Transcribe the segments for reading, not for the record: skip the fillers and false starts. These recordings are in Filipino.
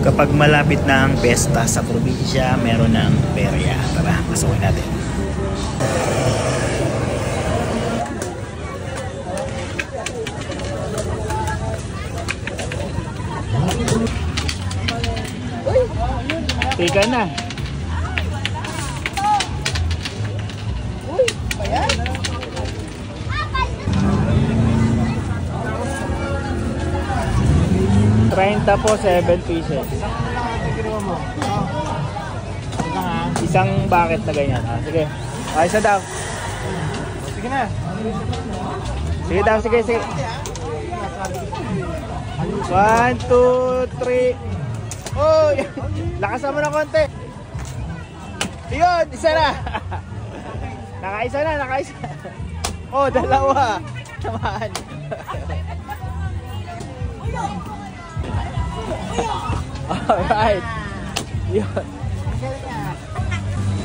Kapag malapit na ang pesta sa probinsya, meron ng perya. Tara, pasukin natin. Teka na. Uy, ayan. $30 po, 7 pieces. Isang bucket na ganyan. Sige. Okay, isa daw. Sige na. Sige daw, sige, sige. 1, 2, 3. Oh, lakasan mo na konti. Yun, isa na. Nakaisa na, nakaisa. Oh, dalawa. Naman. Alright. Yun.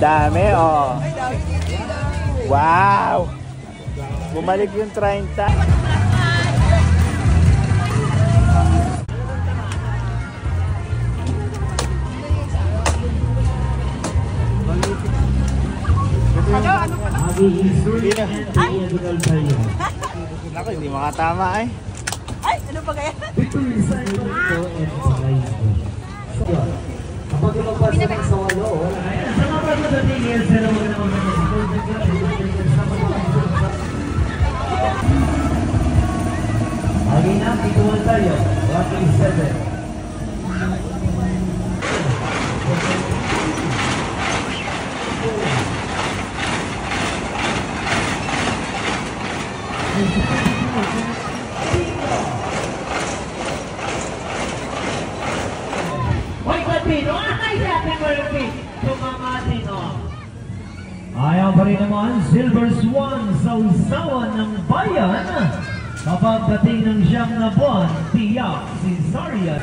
Dami, oh. Wow. Bumalik yung 30. Naku, hindi makatama eh. Ay, ano pa kaya? Kapag magpasa ng sa walo, sa mga pagdatingin sa naman naman lagi na, ituwan tayo. Walking 7. Ayaw pa rin naman, Silver Swan sa usawan ng bayan. Kapag dating ng siyang na buwan, tiyak si Zarian.